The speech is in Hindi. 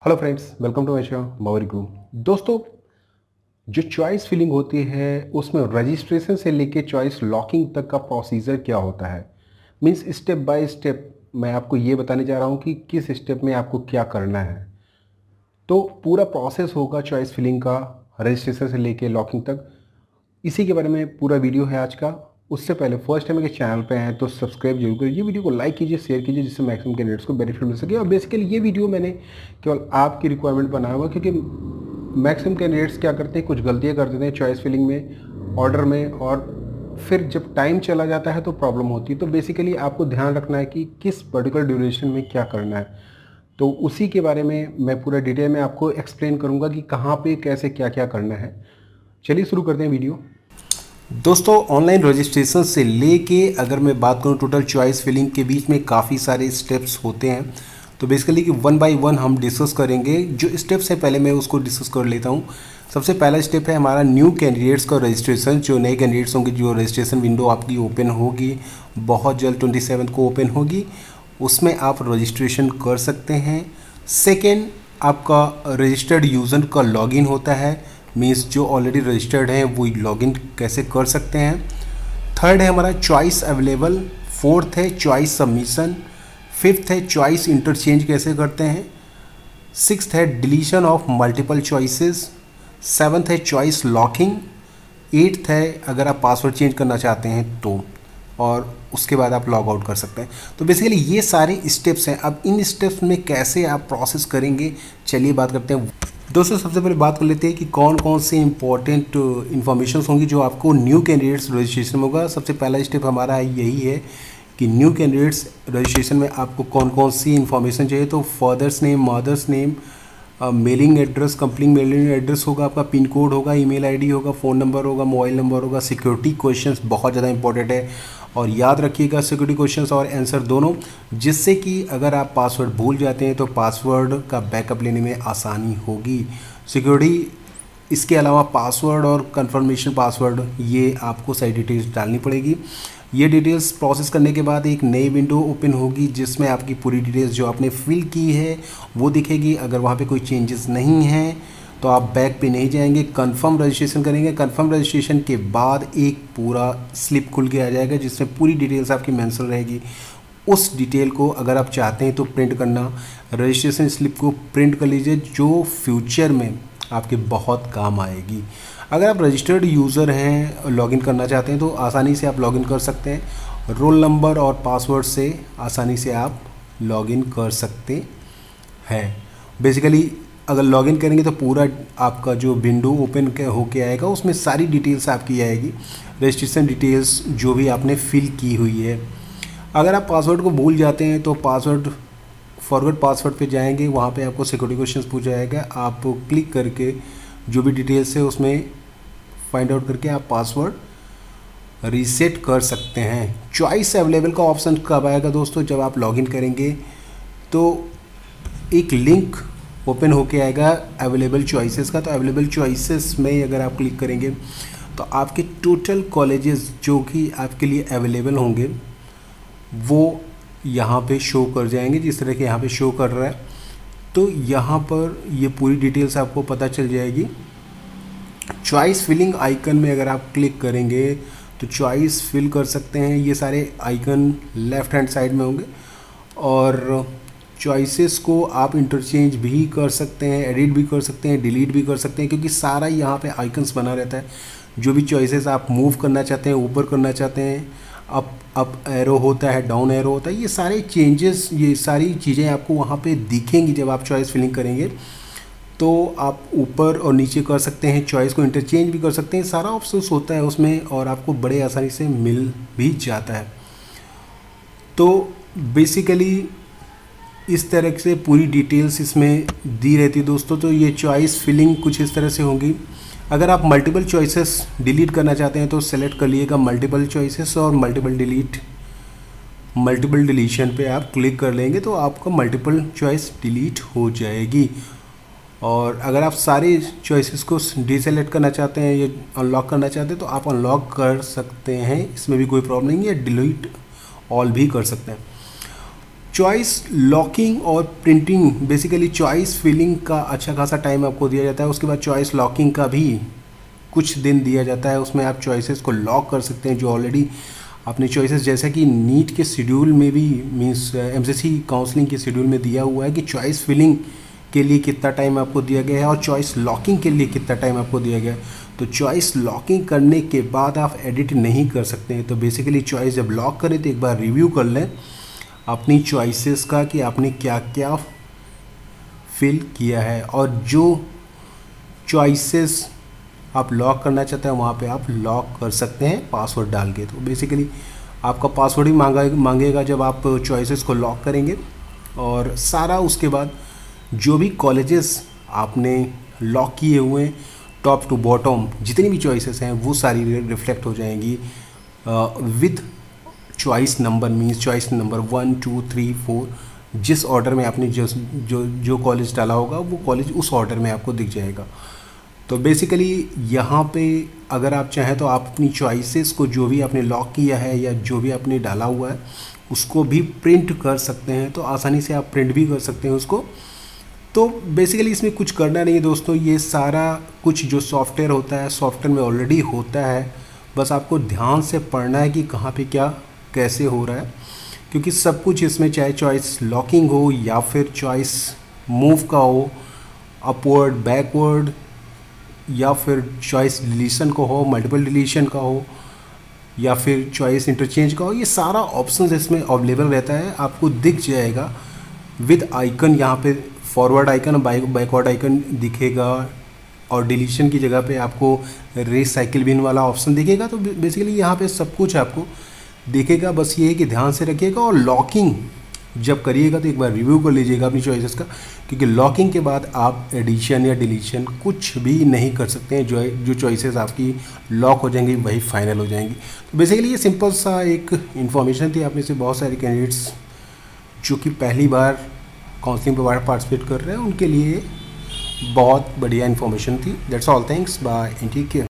Hello friends, welcome to my show मावरी ग्रू। दोस्तों, जो चॉइस फिलिंग होती है उसमें रजिस्ट्रेशन से लेके चॉइस लॉकिंग तक का प्रोसीजर क्या होता है। मींस स्टेप बाय स्टेप मैं आपको ये बताने जा रहा हूँ कि किस स्टेप में आपको क्या करना है। तो पूरा प्रोसेस होगा चॉइस फिलिंग का, रजिस्ट्रेशन से लेके लॉकिंग तक। इसी के बारे में पूरा वीडियो है आज का। उससे पहले फर्स्ट टाइम अगर चैनल पे हैं तो सब्सक्राइब जरूर करिए, वीडियो को लाइक कीजिए, शेयर कीजिए, जिससे मैक्सिमम कैंडिडेट्स को बेनिफिट मिल सके। और बेसिकली ये वीडियो मैंने केवल आपकी रिक्वायरमेंट बनाया हुआ, क्योंकि मैक्सिमम कैंडिडेट्स क्या करते हैं, कुछ गलतियाँ कर देते हैं चॉइस फिलिंग में, ऑर्डर में, और फिर जब टाइम चला जाता है तो प्रॉब्लम होती है। तो बेसिकली आपको ध्यान रखना है कि किस पर्टिकुलर ड्यूरेशन में क्या करना है। तो उसी के बारे में मैं पूरा डिटेल में आपको एक्सप्लेन करूँगा कि कहाँ पे कैसे क्या क्या करना है। चलिए शुरू करते हैं वीडियो। दोस्तों, ऑनलाइन रजिस्ट्रेशन से लेके अगर मैं बात करूं टोटल चॉइस फिलिंग के बीच में काफ़ी सारे स्टेप्स होते हैं। तो बेसिकली कि वन बाय वन हम डिस्कस करेंगे। जो स्टेप्स हैं पहले मैं उसको डिस्कस कर लेता हूं। सबसे पहला स्टेप है हमारा न्यू कैंडिडेट्स का रजिस्ट्रेशन। जो नए कैंडिडेट्स होंगे, जो रजिस्ट्रेशन विंडो आपकी ओपन होगी, बहुत जल्द 27 को ओपन होगी, उसमें आप रजिस्ट्रेशन कर सकते हैं। सेकेंड, आपका रजिस्टर्ड यूज़र का लॉगिन होता है। मीन्स जो ऑलरेडी रजिस्टर्ड हैं वो लॉगिन कैसे कर सकते हैं। थर्ड है हमारा चॉइस अवेलेबल। फोर्थ है चॉइस सबमिशन। फिफ्थ है चॉइस इंटरचेंज कैसे करते हैं। सिक्स्थ है deletion of multiple choices. Seventh है चॉइस लॉकिंग। एट्थ है अगर आप पासवर्ड चेंज करना चाहते हैं तो, और उसके बाद आप लॉग आउट कर सकते हैं। तो बेसिकली ये सारे स्टेप्स हैं। अब इन स्टेप्स में कैसे आप प्रोसेस करेंगे, चलिए बात करते हैं। दोस्तों, सबसे पहले बात कर लेते हैं कि कौन कौन से इंपॉर्टेंट इन्फॉर्मेशन होंगी जो आपको न्यू कैंडिडेट्स रजिस्ट्रेशन में होगा। सबसे पहला स्टेप हमारा यही है कि न्यू कैंडिडेट्स रजिस्ट्रेशन में आपको कौन कौन सी इन्फॉर्मेशन चाहिए। तो father's name, mother's name, mailing address, complete mailing address होगा, आपका पिन कोड होगा, ईमेल आईडी होगा, फ़ोन नंबर होगा, मोबाइल नंबर होगा। सिक्योरिटी क्वेश्चंस बहुत ज़्यादा इंपॉर्टेंट है, और याद रखिएगा सिक्योरिटी क्वेश्चंस और आंसर दोनों, जिससे कि अगर आप पासवर्ड भूल जाते हैं तो पासवर्ड का बैकअप लेने में आसानी होगी। सिक्योरिटी, इसके अलावा पासवर्ड और कंफर्मेशन पासवर्ड, ये आपको सही डिटेल्स डालनी पड़ेगी। ये डिटेल्स प्रोसेस करने के बाद एक नई विंडो ओपन होगी जिसमें आपकी पूरी डिटेल्स जो आपने फिल की है वो दिखेगी। अगर वहाँ पे कोई चेंजेस नहीं हैं तो आप बैक पे नहीं जाएंगे, कंफर्म रजिस्ट्रेशन करेंगे। कंफर्म रजिस्ट्रेशन के बाद एक पूरा स्लिप खुल के आ जाएगा जिसमें पूरी डिटेल्स आपकी मेंशन रहेगी। उस डिटेल को अगर आप चाहते हैं तो प्रिंट करना, रजिस्ट्रेशन स्लिप को प्रिंट कर लीजिए, जो फ्यूचर में आपके बहुत काम आएगी। अगर आप रजिस्टर्ड यूज़र हैं, लॉगिन करना चाहते हैं तो आसानी से आप लॉगिन कर सकते हैं। रोल नंबर और पासवर्ड से आसानी से आप लॉगिन कर सकते हैं। बेसिकली अगर लॉगिन करेंगे तो पूरा आपका जो विंडो ओपन होके आएगा, उसमें सारी डिटेल्स आपकी आएगी, रजिस्ट्रेशन डिटेल्स जो भी आपने फिल की हुई है। अगर आप पासवर्ड को भूल जाते हैं तो पासवर्ड, फॉरवर्ड पासवर्ड पे जाएंगे, वहाँ पे आपको सिक्योरिटी क्वेश्चंस पूछा जाएगा। आप क्लिक करके जो भी डिटेल्स है उसमें फाइंड आउट करके आप पासवर्ड रीसेट कर सकते हैं। चॉइस अवेलेबल का ऑप्शन कब आएगा दोस्तों? जब आप लॉगिन करेंगे तो एक लिंक ओपन होके आएगा अवेलेबल चॉइसेस का। तो अवेलेबल चॉइसेस में अगर आप क्लिक करेंगे तो आपके टोटल कॉलेजेस जो कि आपके लिए अवेलेबल होंगे वो यहाँ पे शो कर जाएंगे, जिस तरह के यहाँ पे शो कर रहा है। तो यहाँ पर ये पूरी डिटेल्स आपको पता चल जाएगी। चॉइस फिलिंग आइकन में अगर आप क्लिक करेंगे तो चॉइस फिल कर सकते हैं। ये सारे आइकन लेफ़्ट हैंड साइड में होंगे, और चॉइसेस को आप इंटरचेंज भी कर सकते हैं, एडिट भी कर सकते हैं, डिलीट भी कर सकते हैं, क्योंकि सारा यहाँ पे आइकन्स बना रहता है। जो भी चॉइसेस आप मूव करना चाहते हैं, ऊपर करना चाहते हैं, अप एरो होता है, डाउन एरो होता है, ये सारे चेंजेस, ये सारी चीज़ें आपको वहाँ पे दिखेंगी। जब आप चॉइस फिलिंग करेंगे तो आप ऊपर और नीचे कर सकते हैं, चॉइस को इंटरचेंज भी कर सकते हैं, सारा ऑप्शंस होता है उसमें, और आपको बड़े आसानी से मिल भी जाता है। तो बेसिकली इस तरह से पूरी डिटेल्स इसमें दी रहती है दोस्तों। तो ये चॉइस फिलिंग कुछ इस तरह से होंगी। अगर आप मल्टीपल चॉइसेस डिलीट करना चाहते हैं तो सेलेक्ट कर लिएगा मल्टीपल चॉइसेस, और मल्टीपल डिलीशन पे आप क्लिक कर लेंगे तो आपका मल्टीपल चॉइस डिलीट हो जाएगी। और अगर आप सारी चॉइसेस को डीसेलेक्ट करना चाहते हैं या अनलॉक करना चाहते हैं तो आप अनलॉक कर सकते हैं, इसमें भी कोई प्रॉब्लम नहीं है। डिलीट ऑल भी कर सकते हैं। चॉइस लॉकिंग और प्रिंटिंग, बेसिकली चॉइस फिलिंग का अच्छा खासा टाइम आपको दिया जाता है। उसके बाद चॉइस लॉकिंग का भी कुछ दिन दिया जाता है। उसमें आप चॉइसेस को लॉक कर सकते हैं जो ऑलरेडी अपने चॉइसेस, जैसा कि नीट के शेड्यूल में भी मींस एमसीसी काउंसलिंग के शेड्यूल में दिया हुआ है कि चॉइस फिलिंग के लिए कितना टाइम आपको दिया गया है और चॉइस लॉकिंग के लिए कितना टाइम आपको दिया गया है। तो चॉइस लॉकिंग करने के बाद आप एडिट नहीं कर सकते हैं। तो बेसिकली चॉइस जब लॉक करें तो एक बार रिव्यू कर लें अपनी चॉइसेस का कि आपने क्या क्या फिल किया है, और जो चॉइसेस आप लॉक करना चाहते हैं वहाँ पे आप लॉक कर सकते हैं पासवर्ड डाल के। तो बेसिकली आपका पासवर्ड ही मांगेगा जब आप चॉइसेस को लॉक करेंगे। और सारा उसके बाद जो भी कॉलेजेस आपने लॉक किए हुए हैं टॉप टू बॉटम जितनी भी चॉइसेस हैं वो सारी रिफ्लेक्ट हो जाएंगी with choice number, means choice number 1 2 3 4, जिस ऑर्डर में आपने जो कॉलेज डाला होगा वो कॉलेज उस ऑर्डर में आपको दिख जाएगा। तो बेसिकली यहाँ पे अगर आप चाहें तो आप अपनी चॉइसेस को जो भी आपने लॉक किया है या जो भी आपने डाला हुआ है उसको भी प्रिंट कर सकते हैं। तो आसानी से आप प्रिंट भी कर सकते हैं उसको। तो बेसिकली इसमें कुछ करना नहीं है दोस्तों, ये सारा कुछ जो सॉफ्टवेयर होता है सॉफ्टवेयर में ऑलरेडी होता है, बस आपको ध्यान से पढ़ना है कि कहाँ पे क्या कैसे हो रहा है। क्योंकि सब कुछ इसमें चाहे चॉइस लॉकिंग हो या फिर चॉइस मूव का हो, अपवर्ड बैकवर्ड, या फिर चॉइस डिलीशन का हो, मल्टीपल डिलीशन का हो, या फिर चॉइस इंटरचेंज का हो, ये सारा ऑप्शंस इसमें अवेलेबल रहता है। आपको दिख जाएगा विद आइकन, यहाँ पे फॉरवर्ड आइकन और बैकवर्ड आइकन दिखेगा, और डिलीशन की जगह पे आपको रिसाइकिल बिन वाला ऑप्शन दिखेगा। तो बेसिकली यहाँ पे सब कुछ आपको दिखेगा। बस ये है कि ध्यान से रखिएगा, और लॉकिंग जब करिएगा तो एक बार रिव्यू कर लीजिएगा अपनी चॉइसेस का, क्योंकि लॉकिंग के बाद आप एडिशन या डिलीशन कुछ भी नहीं कर सकते हैं। जो चॉइसेस आपकी लॉक हो जाएंगी वही फाइनल हो जाएंगी। तो बेसिकली ये सिंपल सा एक इन्फॉर्मेशन थी। आप में से बहुत सारे कैंडिडेट्स जो कि पहली बार काउंसलिंग पे पार्टिसिपेट कर रहे हैं उनके लिए बहुत बढ़िया इन्फॉर्मेशन थी। That's all, thanks, bye and take care.